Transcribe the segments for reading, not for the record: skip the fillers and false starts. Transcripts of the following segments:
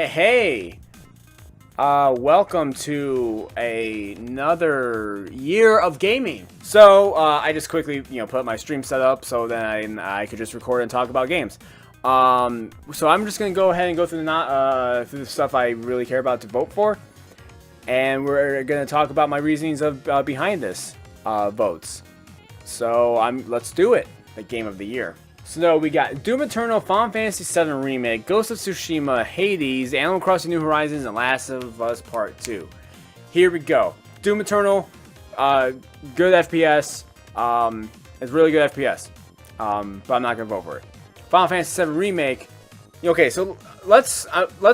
Hey, welcome to another year of gaming. So, I just quickly, put my stream set up so then I could just record and talk about games. So I'm just gonna go ahead and go through the stuff I really care about to vote for, and we're gonna talk about my reasonings of behind this votes. So let's do it. The game of the year. So we got Doom Eternal, Final Fantasy VII Remake, Ghost of Tsushima, Hades, Animal Crossing New Horizons, and Last of Us Part 2. Here we go. Doom Eternal, good FPS. It's really good FPS. But I'm not gonna vote for it. Final Fantasy VII Remake. Okay, so let's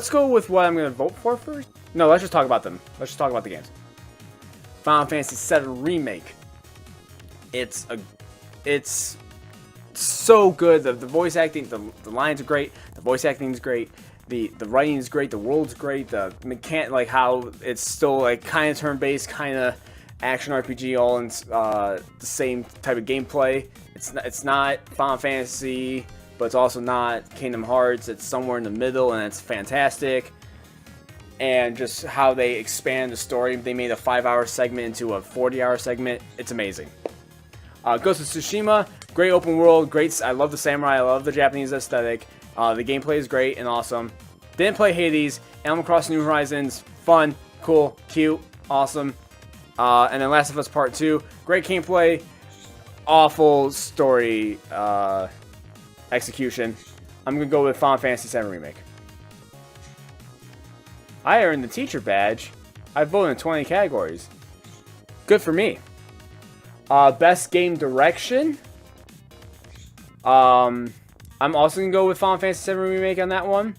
go with what I'm gonna vote for first. No, let's just talk about them. Let's just talk about the games. Final Fantasy VII Remake. It's so good. The voice acting, the lines are great. The voice acting is great. The writing is great. The world's great. The like how it's still like kind of turn-based, kind of action RPG, all in the same type of gameplay. It's not Final Fantasy, but it's also not Kingdom Hearts. It's somewhere in the middle, and it's fantastic. And just how they expand the story. They made a 5-hour segment into a 40-hour segment. It's amazing. Ghost of Tsushima, great open world, great. I love the samurai, I love the Japanese aesthetic. The gameplay is great and awesome. Didn't play Hades. Animal Crossing New Horizons, fun, cool, cute, awesome. And then Last of Us Part 2, great gameplay, awful story execution. I'm gonna go with Final Fantasy VII Remake. I earned the teacher badge. I voted in 20 categories. Good for me. Best game direction. I'm also gonna go with Final Fantasy VII Remake on that one.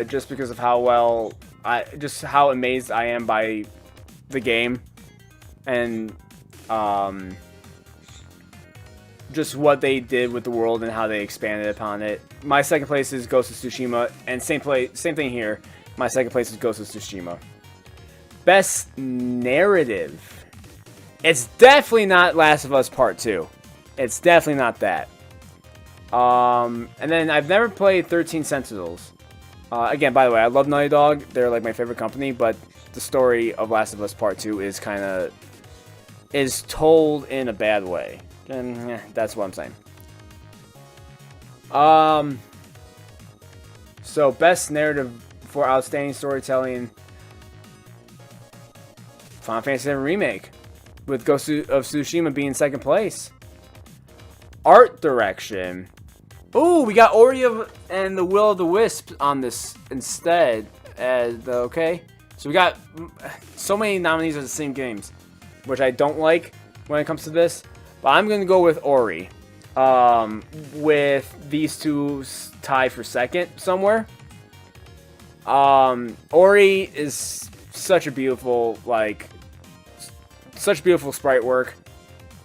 Just because of how how amazed I am by the game, and just what they did with the world and how they expanded upon it. My second place is Ghost of Tsushima, and same thing here. My second place is Ghost of Tsushima. Best narrative. It's definitely not Last of Us Part 2. It's definitely not that. And then I've never played 13 Sentinels. Again, by the way, I love Naughty Dog. They're like my favorite company, but the story of Last of Us Part 2 is told in a bad way. And that's what I'm saying. So best narrative for outstanding storytelling. Final Fantasy VII Remake, with Ghost of Tsushima being second place. Art direction. Ooh, we got Ori and the Will of the Wisp on this instead. Okay. So we got so many nominees of the same games, which I don't like when it comes to this. But I'm going to go with Ori. With these two tied for second somewhere. Ori is such a beautiful, such beautiful sprite work.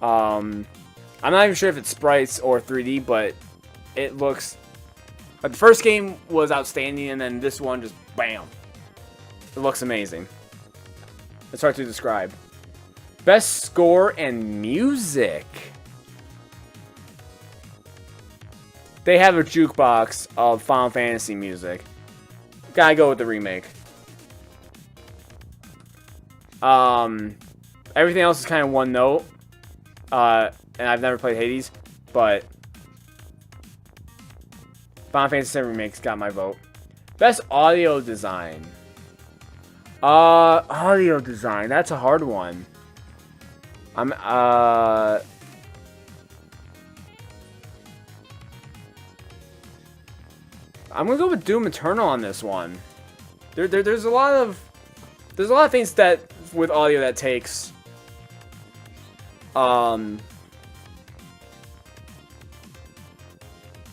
I'm not even sure if it's sprites or 3D, but it looks like the first game was outstanding, and then this one just bam. It looks amazing. It's hard to describe. Best score and music. They have a jukebox of Final Fantasy music. Gotta go with the remake. Everything else is kind of one note. And I've never played Hades, but Final Fantasy VII Remake's got my vote. Best audio design. Audio design. That's a hard one. I'm gonna go with Doom Eternal on this one. There's a lot of things that with audio that takes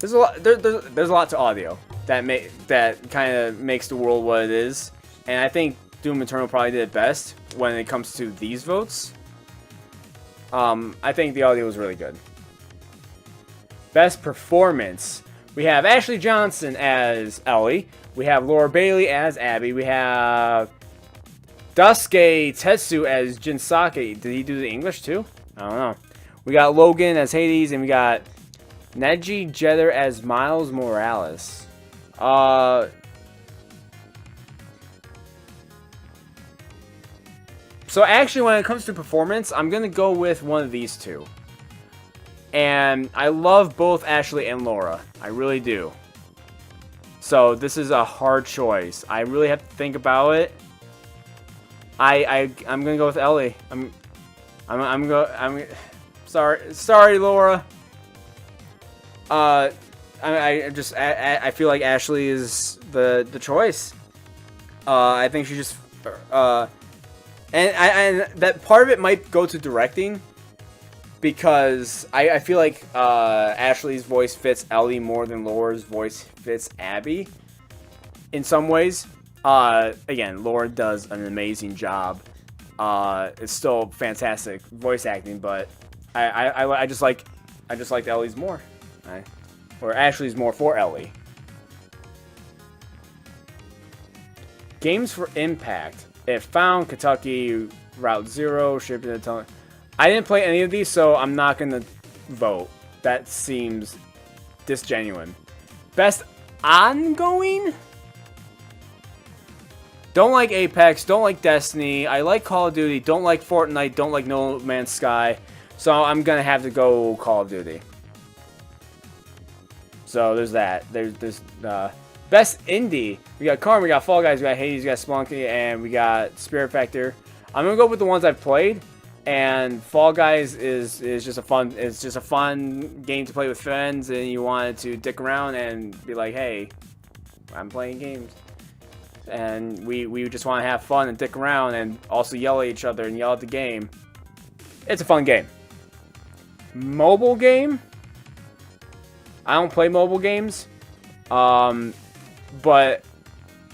there's a lot to audio that kind of makes the world what it is, and I think Doom Eternal probably did it best when it comes to these votes. I think the audio was really good. Best performance. We have Ashley Johnson as Ellie. We have Laura Bailey as Abby. We have Daisuke Tetsu as Jinsake. Did he do the English too? I don't know. We got Logan as Hades, and we got Neji Jeter as Miles Morales. So actually, when it comes to performance, I'm gonna go with one of these two. And I love both Ashley and Laura. I really do. So this is a hard choice. I really have to think about it. I'm gonna go with Ellie. I'm sorry, Laura. I feel like Ashley is the choice. I think she just and that part of it might go to directing, because I feel like Ashley's voice fits Ellie more than Laura's voice fits Abby in some ways. Again, Laura does an amazing job. It's still fantastic voice acting, but I just like Ellie's more. Or Ashley's more for Ellie. Games for Impact. It found Kentucky Route Zero, shipping the tunnel. I didn't play any of these, so I'm not gonna vote. That seems disgenuine. Best ongoing? Don't like Apex, don't like Destiny, I like Call of Duty, don't like Fortnite, don't like No Man's Sky. So I'm gonna have to go Call of Duty. So there's that. There's Best Indie. We got Karn, we got Fall Guys, we got Hades, we got Spelunky, and we got Spirit Factor. I'm gonna go with the ones I've played. And Fall Guys is just a fun game to play with friends, and you wanted to dick around and be like, hey, I'm playing games. And we just want to have fun and dick around and also yell at each other and yell at the game. It's a fun game. Mobile game? I don't play mobile games. But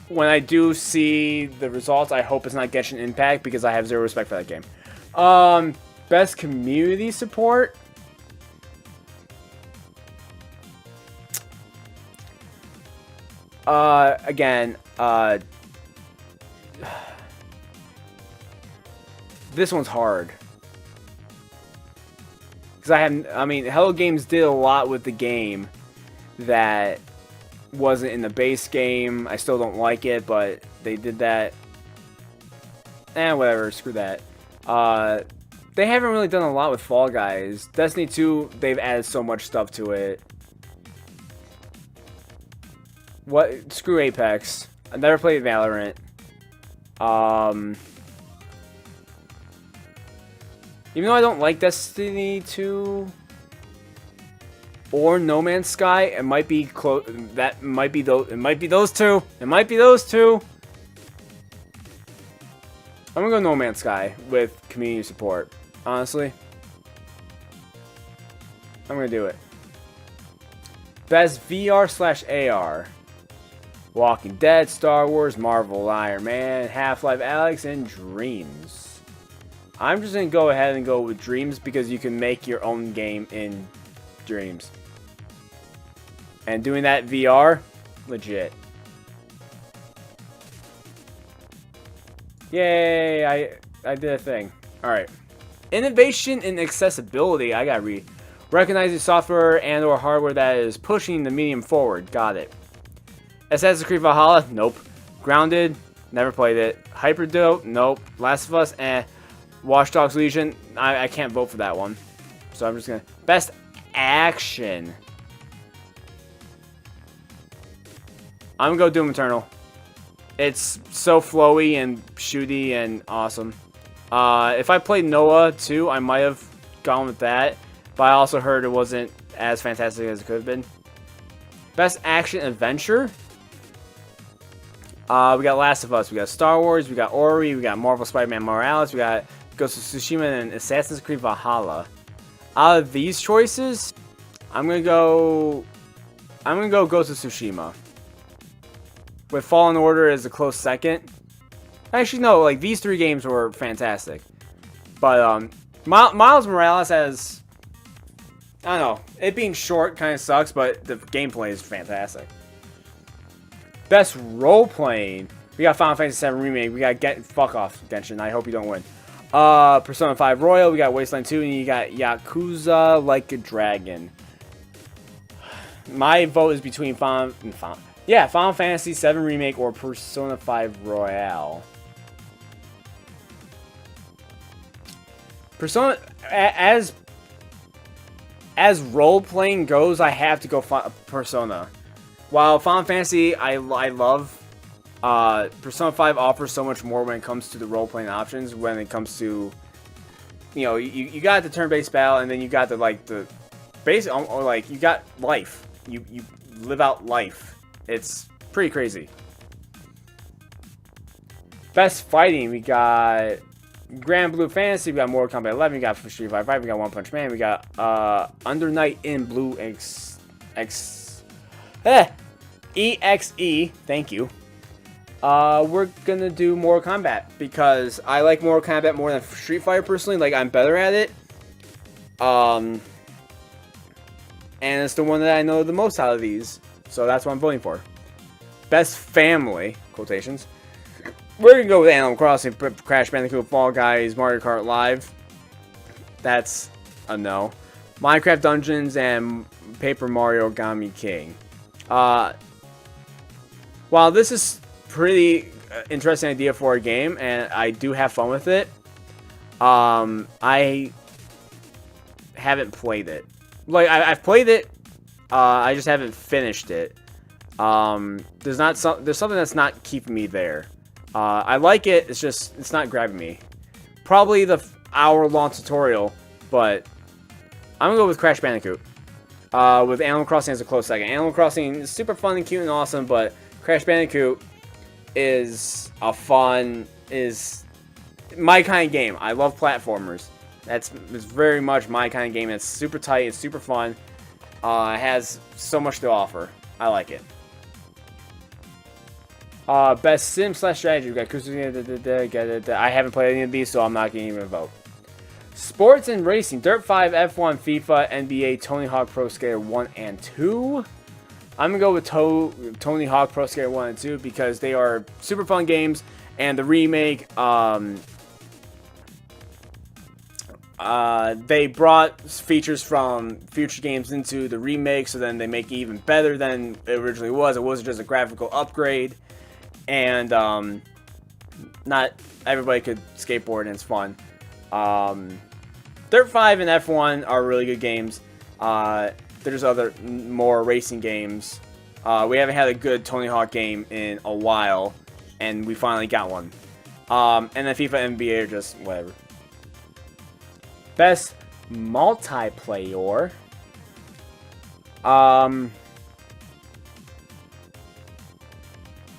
when I do see the results, I hope it's not Genshin Impact, because I have zero respect for that game. Best community support? Again, this one's hard. Because Hello Games did a lot with the game that wasn't in the base game. I still don't like it, but they did that. Whatever, screw that. They haven't really done a lot with Fall Guys. Destiny 2, they've added so much stuff to it. What? Screw Apex. I've never played Valorant. Even though I don't like Destiny 2 or No Man's Sky, it might be close. That might be those. It might be those two. It might be those two. I'm gonna go No Man's Sky with community support. Honestly, I'm gonna do it. Best VR/AR. Walking Dead, Star Wars, Marvel, Iron Man, Half-Life Alyx, and Dreams. I'm just going to go ahead and go with Dreams, because you can make your own game in Dreams. And doing that VR, legit. Yay, I did a thing. Alright. Innovation and accessibility, I gotta read. Recognizing software and or hardware that is pushing the medium forward. Got it. Assassin's Creed Valhalla? Nope. Grounded? Never played it. Hyperdope? Nope. Last of Us? Eh. Watch Dogs Legion? I can't vote for that one. So I'm just gonna... Best action. I'm gonna go Doom Eternal. It's so flowy and shooty and awesome. If I played Noah too, I might have gone with that. But I also heard it wasn't as fantastic as it could have been. Best action adventure? We got Last of Us, we got Star Wars, we got Ori, we got Marvel Spider-Man Morales, we got Ghost of Tsushima, and Assassin's Creed Valhalla. Out of these choices, I'm gonna go Ghost of Tsushima. With Fallen Order as a close second. Actually, no, like these three games were fantastic. But Miles Morales has, I don't know, it being short kind of sucks, but the gameplay is fantastic. Best role-playing. We got Final Fantasy VII Remake. We got fuck off, Genshin. I hope you don't win. Persona 5 Royal. We got Wasteland 2. And you got Yakuza Like a Dragon. My vote is between Final Fantasy VII Remake or Persona 5 Royale. Persona, as role-playing goes, I have to go Persona. While Final Fantasy, I love, Persona 5 offers so much more when it comes to the role-playing options, when it comes to, you know, you got the turn-based battle, and then you got the, like, the basic, or like, you got life. You live out life. It's pretty crazy. Best fighting, we got Grand Blue Fantasy, we got Mortal Kombat 11, we got Street Fighter 5, we got One Punch Man, we got Under Night in Blue EXE, thank you. We're gonna do Mortal Kombat because I like Mortal Kombat more than Street Fighter personally. Like, I'm better at it. And it's the one that I know the most out of these, so that's what I'm voting for. Best family, quotations. We're gonna go with Animal Crossing, Crash Bandicoot, Fall Guys, Mario Kart Live. That's a no. Minecraft Dungeons and Paper Mario Gami King. While this is pretty interesting idea for a game, and I do have fun with it, I haven't played it. Like, I've played it, I just haven't finished it. There's something that's not keeping me there. I like it, it's not grabbing me. Probably the hour-long tutorial, but I'm gonna go with Crash Bandicoot. With Animal Crossing as a close second. Animal Crossing is super fun and cute and awesome, but Crash Bandicoot is my kind of game. I love platformers. It's very much my kind of game. It's super tight, it's super fun. It has so much to offer. I like it. Best sim/strategy. We got I haven't played any of these, so I'm not going to even vote. Sports and racing. Dirt 5, F1, FIFA, NBA, Tony Hawk Pro Skater 1 and 2. I'm going to go with Tony Hawk Pro Skater 1 and 2 because they are super fun games, and the remake, they brought features from future games into the remake, so then they make it even better than it originally was. It wasn't just a graphical upgrade. And not everybody could skateboard, and it's fun. Dirt 5 and F1 are really good games. There's other more racing games. We haven't had a good Tony Hawk game in a while, and we finally got one. And then FIFA and NBA are just whatever. Best multiplayer.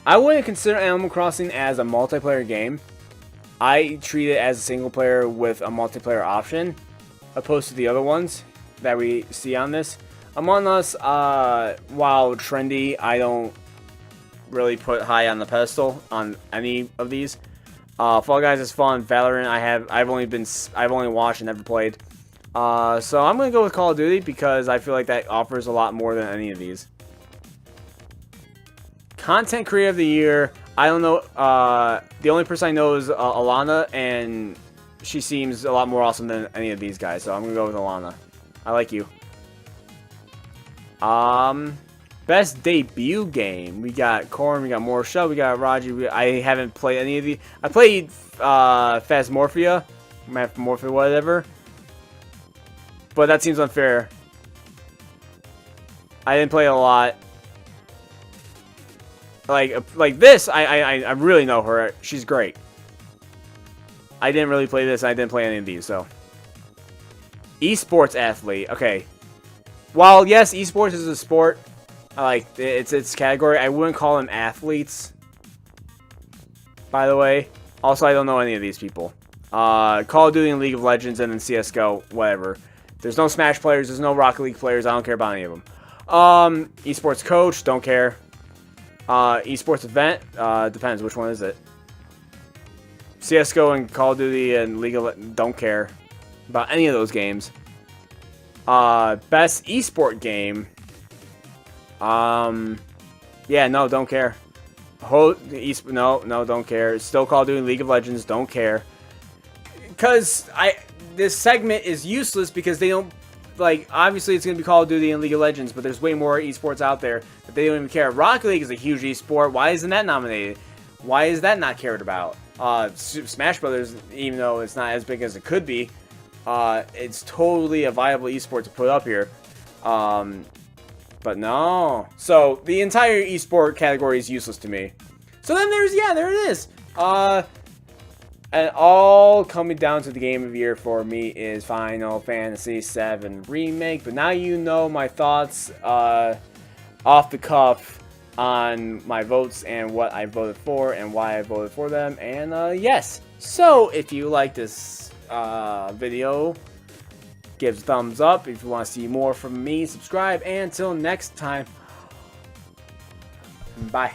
I wouldn't consider Animal Crossing as a multiplayer game. I treat it as a single player with a multiplayer option, opposed to the other ones that we see on this. Among Us, while trendy, I don't really put high on the pedestal on any of these. Fall Guys is fun. Valorant, I've only watched and never played. So I'm gonna go with Call of Duty because I feel like that offers a lot more than any of these. Content Creator of the Year, I don't know, the only person I know is Alana, and she seems a lot more awesome than any of these guys, so I'm gonna go with Alana. I like you. Best Debut Game, we got Corn, we got Morsha, we got Raji, I haven't played any of these. I played, Phasmophobia, whatever, but that seems unfair. I didn't play a lot. Like this, I really know her. She's great. I didn't really play this. I didn't play any of these, so. Esports athlete. Okay. While, yes, esports is a sport, it's its category, I wouldn't call them athletes. By the way. Also, I don't know any of these people. Call of Duty and League of Legends and then CSGO, whatever. There's no Smash players. There's no Rocket League players. I don't care about any of them. Esports coach. Don't care. Esports event, depends, which one is it? CSGO and Call of Duty and League of don't care about any of those games. Best esport game. Yeah, no, don't care. No, don't care. Still Call of Duty, League of Legends, don't care. Because this segment is useless because they don't, like, obviously it's going to be Call of Duty and League of Legends, but there's way more esports out there that they don't even care. Rocket League is a huge esport. Why isn't that nominated? Why is that not cared about? Smash Brothers, even though it's not as big as it could be, it's totally a viable esport to put up here. But no. So the entire esport category is useless to me. So then there it is. And all coming down to the game of the year for me is Final Fantasy VII Remake. But now you know my thoughts off the cuff on my votes and what I voted for and why I voted for them. And yes. So if you like this video, give a thumbs up. If you want to see more from me, subscribe. And until next time, bye.